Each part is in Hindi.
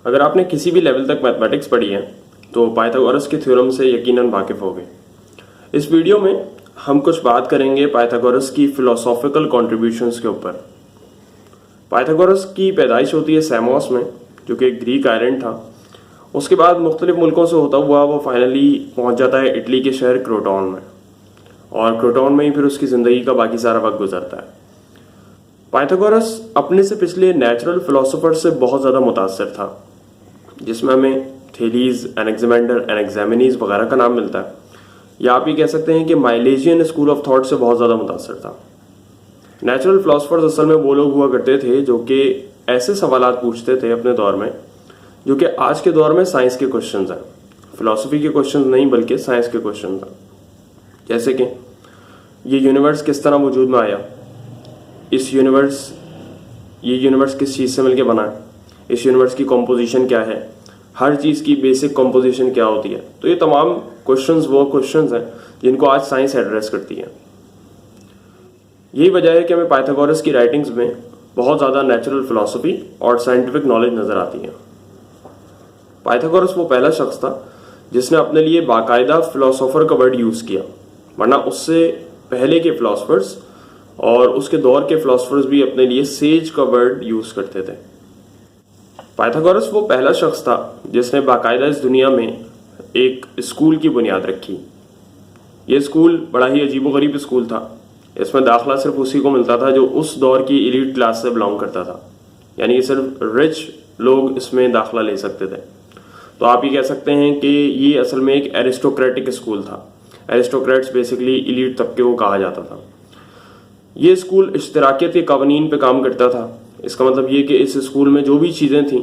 अगर आपने किसी भी लेवल तक मैथमेटिक्स पढ़ी है तो पाइथागोरस के थ्योरम से यकीनन वाकिफ होंगे। इस वीडियो में हम कुछ बात करेंगे पाइथागोरस की फिलोसॉफिकल कॉन्ट्रीब्यूशंस के ऊपर। पाइथागोरस की पैदाइश होती है सैमोस में, जो कि एक ग्रीक आइलैंड था। उसके बाद मुख्तलिफ मुल्कों से होता हुआ वो फाइनली पहुंच जाता है इटली के शहर क्रोटोन में, और क्रोटोन में ही फिर उसकी ज़िंदगी का बाकी सारा वक्त गुजरता है। पाइथागोरस अपने से पिछले नेचुरल फिलोसोफर से बहुत ज़्यादा मुतासर था, जिसमें हमें थेलीज, एनेक्सिमेंडर, एनेक्सामेनीज वगैरह का नाम मिलता है। या आप ये कह सकते हैं कि माइलेशियन स्कूल ऑफ थॉट से बहुत ज़्यादा मुतासर था। नेचुरल फिलोसफर्स असल में वो लोग हुआ करते थे जो कि ऐसे सवालात पूछते थे अपने दौर में जो कि आज के दौर में साइंस के क्वेश्चंस हैं। फिलोसफी के क्वेश्चंस नहीं बल्कि साइंस के क्वेश्चंस हैं। जैसे कि ये यूनिवर्स किस तरह वजूद में आया, ये यूनिवर्स किस चीज़ से मिलके बना है, इस यूनिवर्स की कॉम्पोजिशन क्या है, हर चीज़ की बेसिक कॉम्पोजिशन क्या होती है। तो ये तमाम क्वेश्चंस वो क्वेश्चंस हैं जिनको आज साइंस एड्रेस करती है। यही वजह है कि हमें पाइथागोरस की राइटिंग्स में बहुत ज़्यादा नेचुरल फिलॉसफी और साइंटिफिक नॉलेज नज़र आती है। पाइथागोरस वो पहला शख्स था जिसने अपने लिए बाकायदा फिलोसोफर का वर्ड यूज़ किया, वरना उससे पहले के फिलोसफर्स और उसके दौर के फिलोसफर्स भी अपने लिए सेज का वर्ड यूज़ करते थे। पाइथागोरस वो पहला शख्स था जिसने बाकायदा इस दुनिया में एक स्कूल की बुनियाद रखी। ये स्कूल बड़ा ही अजीबोगरीब स्कूल था। इसमें दाखिला सिर्फ उसी को मिलता था जो उस दौर की एलीट क्लास से बिलोंग करता था, यानी कि सिर्फ रिच लोग इसमें दाखिला ले सकते थे। तो आप ये कह सकते हैं कि ये असल में एक एरिस्टोक्रेटिक स्कूल था। एरिस्टोक्रेट्स बेसिकली एलीट तबके को कहा जाता था। ये स्कूल इश्तराकियत के कवानीन पे काम करता था। इसका मतलब ये कि इस स्कूल में जो भी चीज़ें थीं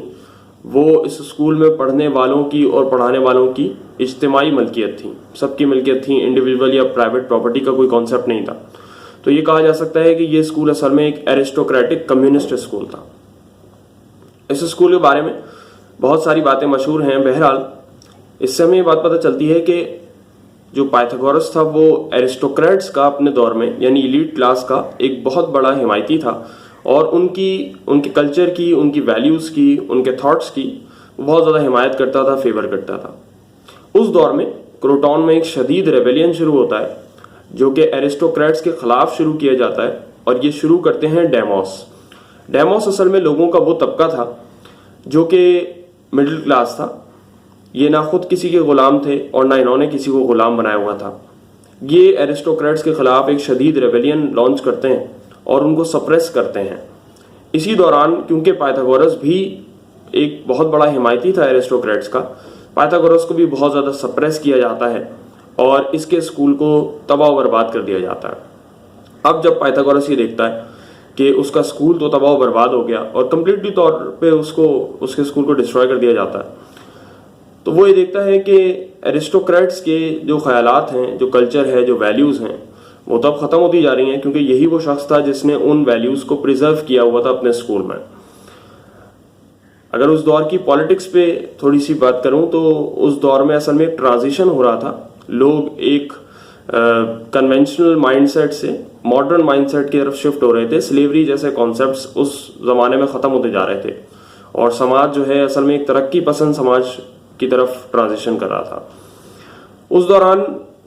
वो इस स्कूल में पढ़ने वालों की और पढ़ाने वालों की इज्तिमाई मलकियत थी, सबकी मलकियत थी। इंडिविजुअल या प्राइवेट प्रॉपर्टी का कोई कॉन्सेप्ट नहीं था। तो ये कहा जा सकता है कि ये स्कूल असल में एक एरिस्टोक्रेटिक कम्युनिस्ट स्कूल था। इस स्कूल के बारे में बहुत सारी बातें मशहूर हैं। बहरहाल इससे हमें ये बात पता चलती है कि जो पाइथागोरस था वो एरिस्टोक्रेट्स का अपने दौर में यानी एलीट क्लास का एक बहुत बड़ा हिमायती था, और उनके कल्चर की, उनकी वैल्यूज़ की, उनके थॉट्स की बहुत ज़्यादा हिमायत करता था, फेवर करता था। उस दौर में क्रोटोन में एक शदीद रेबेलियन शुरू होता है जो कि एरिस्टोक्रेट्स के ख़िलाफ़ शुरू किया जाता है, और ये शुरू करते हैं डेमोस। डेमोस असल में लोगों का वो तबका था जो कि मिडिल क्लास था। ये ना खुद किसी के ग़ुलाम थे और ना इन्होंने किसी को ग़ुलाम बनाया हुआ था। ये एरिस्टोक्रेट्स के ख़िलाफ़ एक शदीद रेबेलियन लॉन्च करते हैं और उनको सप्रेस करते हैं। इसी दौरान क्योंकि पाइथागोरस भी एक बहुत बड़ा हिमायती था एरिस्टोक्रेट्स का, पाइथागोरस को भी बहुत ज़्यादा सप्रेस किया जाता है और इसके स्कूल को तबाह बर्बाद कर दिया जाता है। अब जब पाइथागोरस ये देखता है कि उसका स्कूल तो तबाह बर्बाद हो गया और कम्प्लीटली तौर पे उसके स्कूल को डिस्ट्रॉय कर दिया जाता है, तो वो ये देखता है कि एरिस्टोक्रेट्स के जो ख्यालात हैं, जो कल्चर है, जो वैल्यूज़ हैं, वो तो अब ख़त्म होती जा रही हैं, क्योंकि यही वो शख्स था जिसने उन वैल्यूज़ को प्रिजर्व किया हुआ था अपने स्कूल में। अगर उस दौर की पॉलिटिक्स पे थोड़ी सी बात करूं तो उस दौर में असल में एक ट्रांजिशन हो रहा था। लोग एक कन्वेंशनल माइंडसेट से मॉडर्न माइंडसेट की तरफ शिफ्ट हो रहे थे। स्लेवरी जैसे कॉन्सेप्ट्स उस ज़माने में ख़त्म होते जा रहे थे और समाज जो है असल में एक तरक्की पसंद समाज की तरफ ट्रांजिशन कर रहा था। उस दौरान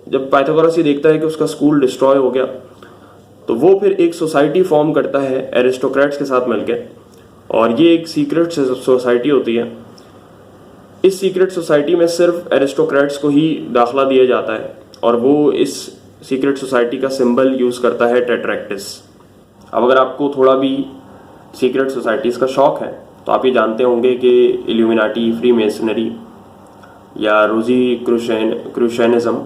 जब पाइथागोरस ये देखता है कि उसका स्कूल डिस्ट्रॉय हो गया, तो वो फिर एक सोसाइटी फॉर्म करता है एरिस्टोक्रेट्स के साथ मिलकर, और ये एक सीक्रेट सोसाइटी होती है। इस सीक्रेट सोसाइटी में सिर्फ एरिस्टोक्रेट्स को ही दाखिला दिया जाता है, और वो इस सीक्रेट सोसाइटी का सिंबल यूज़ करता है टेट्रैक्टिस। अब अगर आपको थोड़ा भी सीक्रेट सोसाइटीज़ का शौक़ है तो आप ये जानते होंगे कि इल्यूमिनाटी, फ्री मेसनरी या रोजी क्रूशेनिज्म,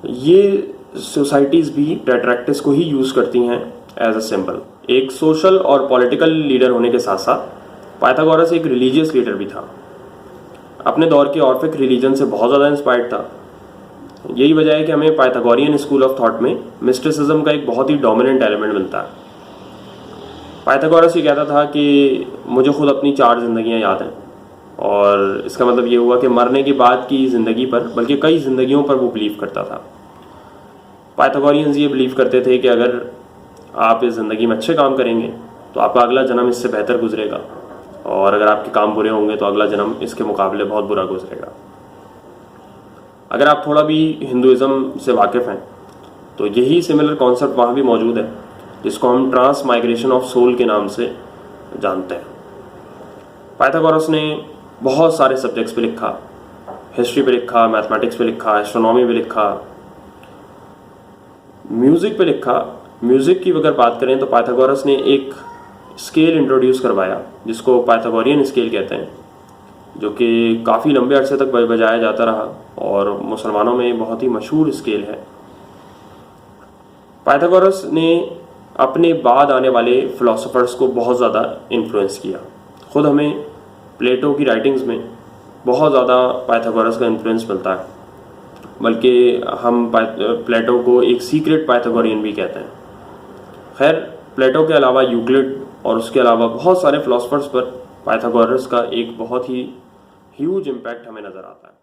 ये सोसाइटीज़ भी टेट्रैक्टिस को ही यूज़ करती हैं एज अ सिंबल। एक सोशल और पॉलिटिकल लीडर होने के साथ साथ पाइथागोरस एक रिलीजियस लीडर भी था। अपने दौर के ऑर्फिक रिलीजन से बहुत ज़्यादा इंस्पायर्ड था। यही वजह है कि हमें पाइथागोरियन स्कूल ऑफ थॉट में मिस्टिसिज्म का एक बहुत ही डोमिनेंट एलिमेंट मिलता है। पाइथागोरस ये कहता था कि मुझे खुद अपनी 4 ज़िंदगियाँ याद हैं, और इसका मतलब ये हुआ कि मरने के बाद की ज़िंदगी पर बल्कि कई ज़िंदगियों पर वो बिलीव करता था। पाइथागोरियंस ये बिलीव करते थे कि अगर आप इस ज़िंदगी में अच्छे काम करेंगे तो आपका अगला जन्म इससे बेहतर गुजरेगा, और अगर आपके काम बुरे होंगे तो अगला जन्म इसके मुकाबले बहुत बुरा गुजरेगा। अगर आप थोड़ा भी हिंदुइज्म से वाकिफ़ हैं तो यही सिमिलर कॉन्सेप्ट वहाँ भी मौजूद है, जिसको हम ट्रांस माइग्रेशन ऑफ सोल के नाम से जानते हैं। पाइथागोरस ने बहुत सारे सब्जेक्ट्स पे लिखा, हिस्ट्री पे लिखा, मैथमेटिक्स पे लिखा, एस्ट्रोनॉमी पे लिखा, म्यूज़िक पे लिखा। म्यूज़िक की अगर बात करें तो पाइथागोरस ने एक स्केल इंट्रोड्यूस करवाया जिसको पाइथागोरियन स्केल कहते हैं, जो कि काफ़ी लंबे अरसे तक बजाया जाता रहा और मुसलमानों में बहुत ही मशहूर स्केल है। पाइथागोरस ने अपने बाद आने वाले फ़िलासफ़र्स को बहुत ज़्यादा इन्फ्लुएंस किया। ख़ुद हमें प्लेटो की राइटिंग्स में बहुत ज़्यादा पाइथागोरस का इन्फ्लुएंस मिलता है, बल्कि हम प्लेटो को एक सीक्रेट पाइथागोरियन भी कहते हैं। खैर, प्लेटो के अलावा यूक्लिड और उसके अलावा बहुत सारे फ़िलासफ़र्स पर पाइथागोरस का एक बहुत ही ह्यूज इम्पैक्ट हमें नज़र आता है।